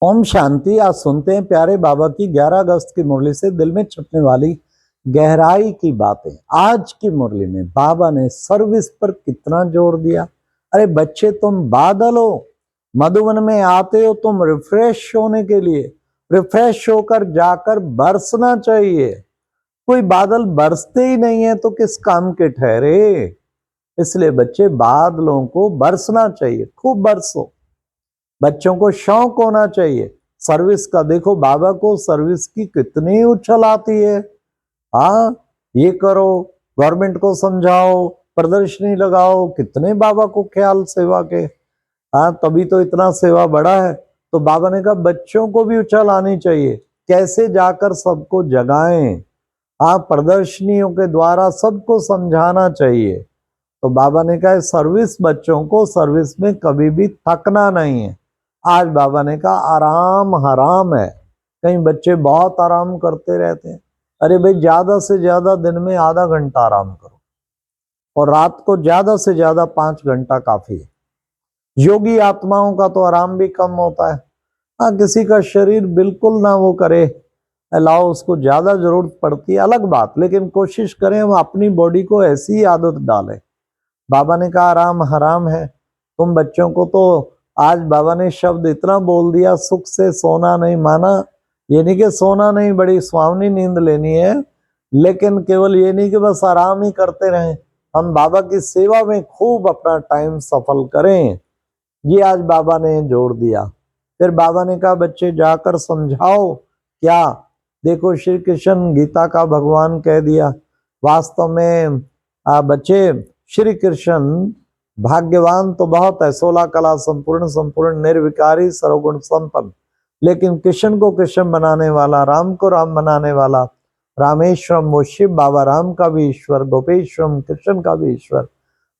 ओम शांति। आज सुनते हैं प्यारे बाबा की 11 अगस्त की मुरली से दिल में छपने वाली गहराई की बातें। आज की मुरली में बाबा ने सर्विस पर कितना जोर दिया। अरे बच्चे, तुम बादल हो, मधुवन में आते हो तुम रिफ्रेश होने के लिए। रिफ्रेश होकर जाकर बरसना चाहिए। कोई बादल बरसते ही नहीं है तो किस काम के ठहरे। इसलिए बच्चे, बादलों को बरसना चाहिए, खूब बरसो। बच्चों को शौक होना चाहिए सर्विस का। देखो बाबा को सर्विस की कितनी उछल आती है। हाँ, ये करो, गवर्नमेंट को समझाओ, प्रदर्शनी लगाओ, कितने बाबा को ख्याल सेवा के। हाँ, तभी तो इतना सेवा बढ़ा है। तो बाबा ने कहा बच्चों को भी उछल आनी चाहिए। कैसे जाकर सबको जगाएं। हाँ, प्रदर्शनियों के द्वारा सबको समझाना चाहिए। तो बाबा ने कहा सर्विस, बच्चों को सर्विस में कभी भी थकना नहीं है। आज बाबा ने कहा आराम हराम है। कई बच्चे बहुत आराम करते रहते हैं। अरे भाई, ज्यादा से ज्यादा दिन में आधा घंटा आराम करो और रात को ज्यादा से ज्यादा 5 घंटा काफी है। योगी आत्माओं का तो आराम भी कम होता है। हाँ, किसी का शरीर बिल्कुल ना वो करे, अलाउ, उसको ज्यादा जरूरत पड़ती है, अलग बात। लेकिन कोशिश करें हम अपनी बॉडी को ऐसी आदत डालें। बाबा ने कहा आराम हराम है। तुम बच्चों को तो आज बाबा ने शब्द इतना बोल दिया, सुख से सोना नहीं। माना ये नहीं कि सोना नहीं, बड़ी सुहावनी नींद लेनी है, लेकिन केवल ये नहीं कि बस आराम ही करते रहें। हम बाबा की सेवा में खूब अपना टाइम सफल करें। ये आज बाबा ने जोड़ दिया। फिर बाबा ने कहा बच्चे जाकर समझाओ। क्या? देखो, श्री कृष्ण गीता का भगवान कह दिया। वास्तव में बच्चे, श्री कृष्ण भाग्यवान तो बहुत है, 16 कला संपूर्ण, संपूर्ण निर्विकारी, सर्वगुण संपन्न। लेकिन कृष्ण को कृष्ण बनाने वाला, राम को राम बनाने वाला, रामेश्वरम वो शिव, बाबा राम का भी ईश्वर, गोपेश्वरम कृष्ण का भी ईश्वर।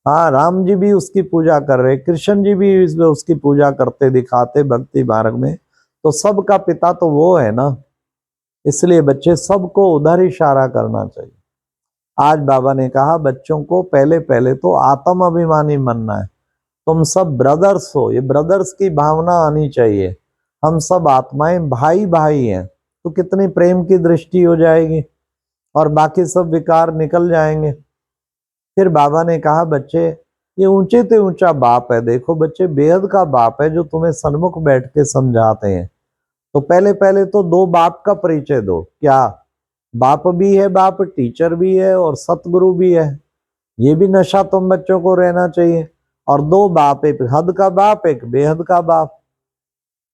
हाँ, राम जी भी उसकी पूजा कर रहे, कृष्ण जी भी उसकी पूजा करते दिखाते भक्ति मार्ग में। तो सबका पिता तो वो है ना। इसलिए बच्चे, सबको उधर इशारा करना चाहिए। आज बाबा ने कहा बच्चों को पहले पहले तो आत्म अभिमानी बनना है। तुम सब ब्रदर्स हो, ये ब्रदर्स की भावना आनी चाहिए। हम सब आत्माएं भाई भाई हैं। तो कितनी प्रेम की दृष्टि हो जाएगी और बाकी सब विकार निकल जाएंगे। फिर बाबा ने कहा बच्चे, ये ऊंचे से ऊंचा बाप है। देखो बच्चे, बेहद का बाप है जो तुम्हें सन्मुख बैठ के समझाते हैं। तो पहले पहले तो 2 बाप का परिचय दो। क्या? बाप भी है, बाप टीचर भी है और सतगुरु भी है। ये भी नशा तुम बच्चों को रहना चाहिए। और 2 बाप, एक हद का बाप, एक बेहद का बाप।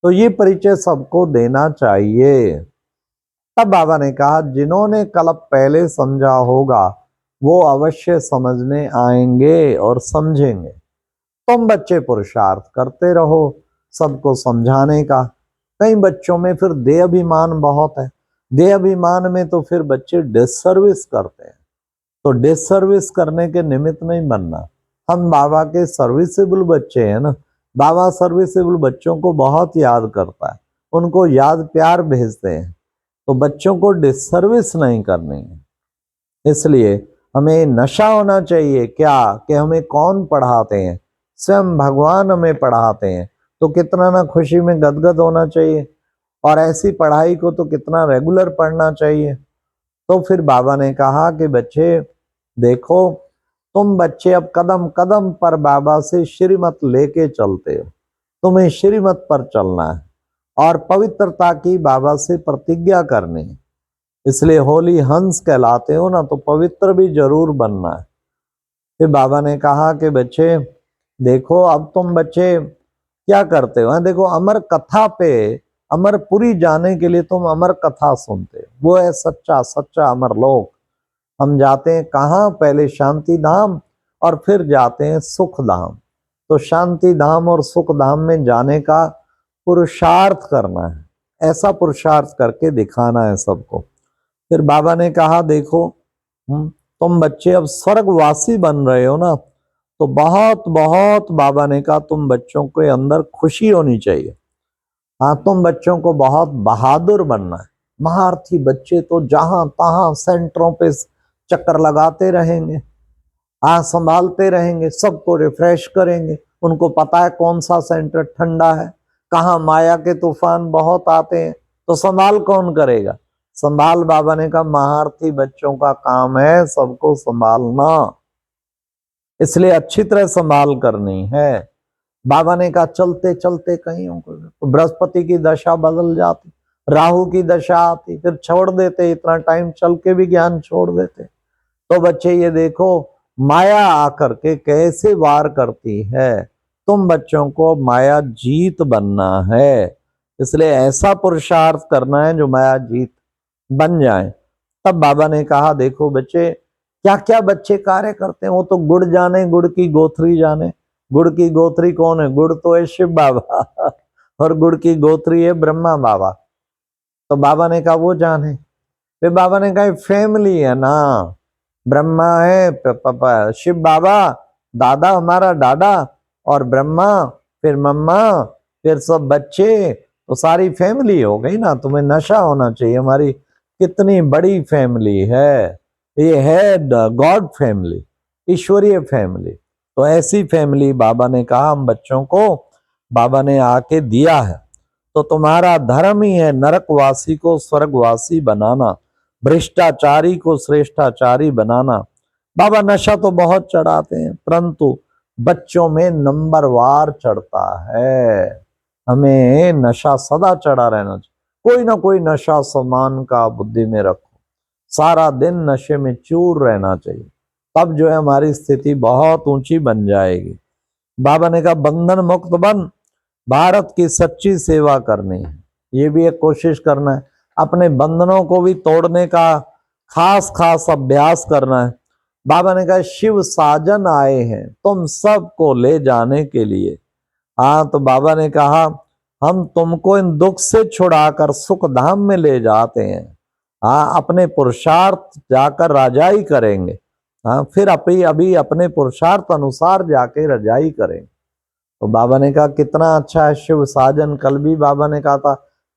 तो ये परिचय सबको देना चाहिए। तब बाबा ने कहा जिन्होंने कल्प पहले समझा होगा वो अवश्य समझने आएंगे और समझेंगे। तुम बच्चे पुरुषार्थ करते रहो सबको समझाने का। कई बच्चों में फिर देह अभिमान बहुत है। देह अभिमान में तो फिर बच्चे डिससर्विस करते हैं। तो डिससर्विस करने के निमित्त नहीं बनना। हम बाबा के सर्विसेबल बच्चे हैं ना। बाबा सर्विसेबल बच्चों को बहुत याद करता है, उनको याद प्यार भेजते हैं। तो बच्चों को डिससर्विस नहीं करनी है। इसलिए हमें नशा होना चाहिए। क्या? कि हमें कौन पढ़ाते हैं? स्वयं भगवान हमें पढ़ाते हैं। तो कितना ना खुशी में गदगद होना चाहिए। और ऐसी पढ़ाई को तो कितना रेगुलर पढ़ना चाहिए। तो फिर बाबा ने कहा कि बच्चे देखो, तुम बच्चे अब कदम कदम पर बाबा से श्रीमत लेके चलते हो। तुम्हें श्रीमत पर चलना है और पवित्रता की बाबा से प्रतिज्ञा करनी है। इसलिए होली हंस कहलाते हो ना, तो पवित्र भी जरूर बनना है। फिर बाबा ने कहा कि बच्चे देखो, अब तुम बच्चे क्या करते हो? देखो, अमर कथा पे, अमरपुरी जाने के लिए तुम अमर कथा सुनते हो। वो है सच्चा सच्चा अमर लोक। हम जाते हैं कहाँ? पहले शांति धाम और फिर जाते हैं सुख धाम। तो शांति धाम और सुख धाम में जाने का पुरुषार्थ करना है। ऐसा पुरुषार्थ करके दिखाना है सबको। फिर बाबा ने कहा देखो, तुम बच्चे अब स्वर्गवासी बन रहे हो ना, तो बहुत बहुत बाबा ने कहा तुम बच्चों के अंदर खुशी होनी चाहिए। हाँ, तुम बच्चों को बहुत बहादुर बनना है। महारथी बच्चे तो जहां तहां सेंटरों पे चक्कर लगाते रहेंगे, संभालते रहेंगे, सबको रिफ्रेश करेंगे। उनको पता है कौन सा सेंटर ठंडा है, कहाँ माया के तूफान बहुत आते हैं, तो संभाल कौन करेगा? संभाल, बाबा ने कहा महारथी बच्चों का काम है सबको संभालना, इसलिए अच्छी तरह संभाल करनी है। बाबा ने कहा चलते चलते कहीं तो बृहस्पति की दशा बदल जाती, राहु की दशा आती, फिर छोड़ देते, इतना टाइम चल के भी ज्ञान छोड़ देते। तो बच्चे ये देखो माया आकर के कैसे वार करती है। तुम बच्चों को माया जीत बनना है, इसलिए ऐसा पुरुषार्थ करना है जो माया जीत बन जाए। तब बाबा ने कहा देखो बच्चे, क्या क्या बच्चे कार्य करते हैं वो तो गुड़ जाने, गुड़ की गोथरी जाने। गुड़ की गोथरी कौन है? गुड़ तो है शिव बाबा और गुड़ की गोथरी है ब्रह्मा बाबा। तो बाबा ने कहा वो जाने। फिर बाबा ने कहा फैमिली है ना, ब्रह्मा है पापा, शिव बाबा दादा, हमारा दादा, और ब्रह्मा, फिर मम्मा, फिर सब बच्चे, तो सारी फैमिली हो गई ना। तुम्हें नशा होना चाहिए, हमारी कितनी बड़ी फैमिली है, ये है गॉड फैमिली, ईश्वरीय फैमिली। तो ऐसी फैमिली बाबा ने कहा हम बच्चों को बाबा ने आके दिया है। तो तुम्हारा धर्म ही है नरकवासी को स्वर्गवासी बनाना, भ्रष्टाचारी को श्रेष्ठाचारी बनाना। बाबा नशा तो बहुत चढ़ाते हैं, परंतु बच्चों में नंबरवार चढ़ता है। हमें नशा सदा चढ़ा रहना चाहिए, कोई ना कोई नशा समान का बुद्धि में रखो, सारा दिन नशे में चूर रहना चाहिए, तब जो है हमारी स्थिति बहुत ऊंची बन जाएगी। बाबा ने कहा बंधन मुक्त बन, भारत की सच्ची सेवा करनी है, ये भी एक कोशिश करना है, अपने बंधनों को भी तोड़ने का खास खास अभ्यास करना है। बाबा ने कहा शिव साजन आए हैं तुम सबको ले जाने के लिए। हाँ, तो बाबा ने कहा हम तुमको इन दुख से छुड़ाकर सुख धाम में ले जाते हैं। हाँ, अपने पुरुषार्थ जाकर रजाई करेंगे। हाँ, फिर अभी अपने पुरुषार्थ अनुसार जाके रजाई करेंगे। तो बाबा ने कहा कितना अच्छा है शिव साजन। कल भी बाबा ने कहा था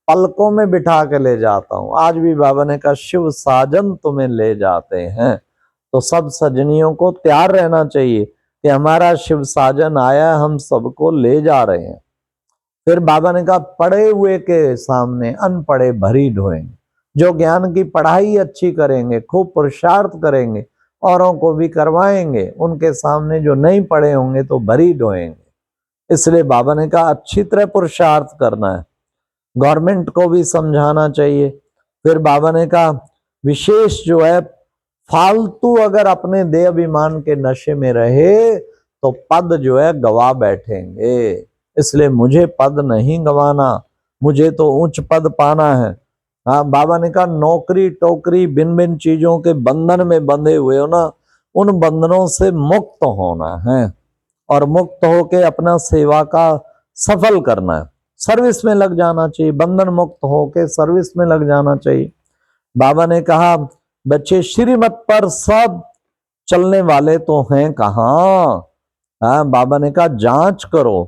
पलकों में बिठा के ले जाता हूं, आज भी बाबा ने कहा शिव साजन तुम्हें ले जाते हैं। तो सब सजनियों को तैयार रहना चाहिए कि हमारा शिव साजन आया, हम सबको ले जा रहे हैं। फिर बाबा ने कहा पढ़े हुए के सामने अनपढ़े भरी ढोएंगे, जो ज्ञान की पढ़ाई अच्छी करेंगे, खूब पुरुषार्थ करेंगे, औरों को भी करवाएंगे, उनके सामने जो नहीं पढ़े होंगे तो भरी ढोएंगे। इसलिए बाबा ने कहा अच्छी तरह पुरुषार्थ करना है, गवर्नमेंट को भी समझाना चाहिए। फिर बाबा ने कहा विशेष जो है फालतू अगर अपने देह अभिमान के नशे में रहे तो पद जो है गवा बैठेंगे, इसलिए मुझे पद नहीं गवाना, मुझे तो उच्च पद पाना है। हाँ, बाबा ने कहा नौकरी टोकरी बिन बिन चीजों के बंधन में बंधे हुए हो ना, उन बंधनों से मुक्त होना है और मुक्त होके अपना सेवा का सफल करना है, सर्विस में लग जाना चाहिए, बंधन मुक्त होके सर्विस में लग जाना चाहिए। बाबा ने कहा बच्चे श्रीमत पर सब चलने वाले तो हैं कहाँ। हाँ, बाबा ने कहा जांच करो,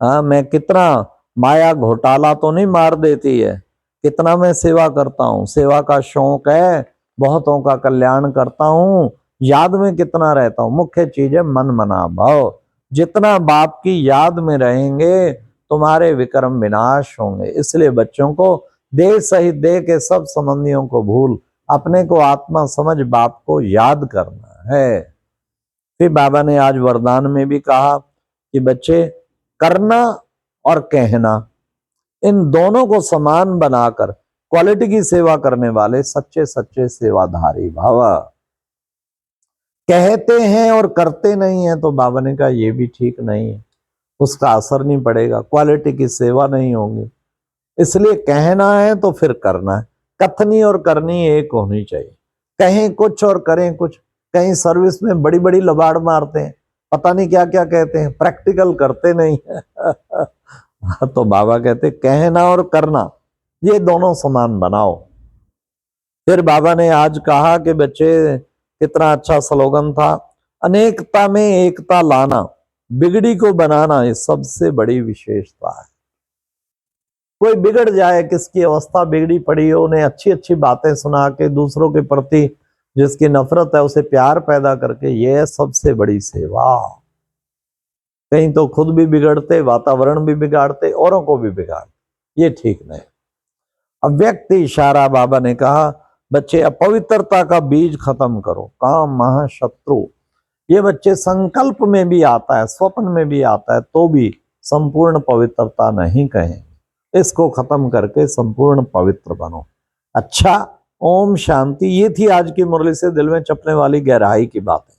हाँ मैं कितना माया घोटाला तो नहीं मार देती है, कितना मैं सेवा करता हूँ, सेवा का शौक है, बहुतों का कल्याण करता हूँ, याद में कितना रहता हूँ। मुख्य चीज है मन मना भाव, जितना बाप की याद में रहेंगे तुम्हारे विक्रम विनाश होंगे। इसलिए बच्चों को देह सहित देह के सब संबंधियों को भूल अपने को आत्मा समझ बाप को याद करना है। फिर बाबा ने आज वरदान में भी कहा कि बच्चे करना और कहना इन दोनों को समान बनाकर क्वालिटी की सेवा करने वाले सच्चे सच्चे सेवाधारी भव। कहते हैं और करते नहीं है तो बाबा ने कहा ये भी ठीक नहीं है, उसका असर नहीं पड़ेगा, क्वालिटी की सेवा नहीं होगी। इसलिए कहना है तो फिर करना है, कथनी और करनी एक होनी चाहिए, कहें कुछ और करें कुछ। कहीं सर्विस में बड़ी बड़ी लबाड़ मारते हैं, पता नहीं क्या क्या कहते हैं, प्रैक्टिकल करते नहीं है तो बाबा कहते कहना और करना ये दोनों समान बनाओ। फिर बाबा ने आज कहा कि बच्चे कितना अच्छा स्लोगन था, अनेकता में एकता लाना, बिगड़ी को बनाना, ये सबसे बड़ी विशेषता है। कोई बिगड़ जाए, किसकी अवस्था बिगड़ी पड़ी हो, उन्हें अच्छी अच्छी बातें सुना के दूसरों के प्रति जिसकी नफरत है उसे प्यार पैदा करके, ये सबसे बड़ी सेवा। कहीं तो खुद भी बिगड़ते, वातावरण भी बिगाड़ते, औरों को भी बिगाड़ते। ये ठीक नहीं। अव्यक्त इशारा, बाबा ने कहा बच्चे अपवित्रता का बीज खत्म करो। काम महाशत्रु, ये बच्चे संकल्प में भी आता है, स्वप्न में भी आता है, तो भी संपूर्ण पवित्रता नहीं कहेंगे। इसको खत्म करके संपूर्ण पवित्र बनो। अच्छा, ओम शांति। ये थी आज की मुरली से दिल में चपने वाली गहराई की बातें।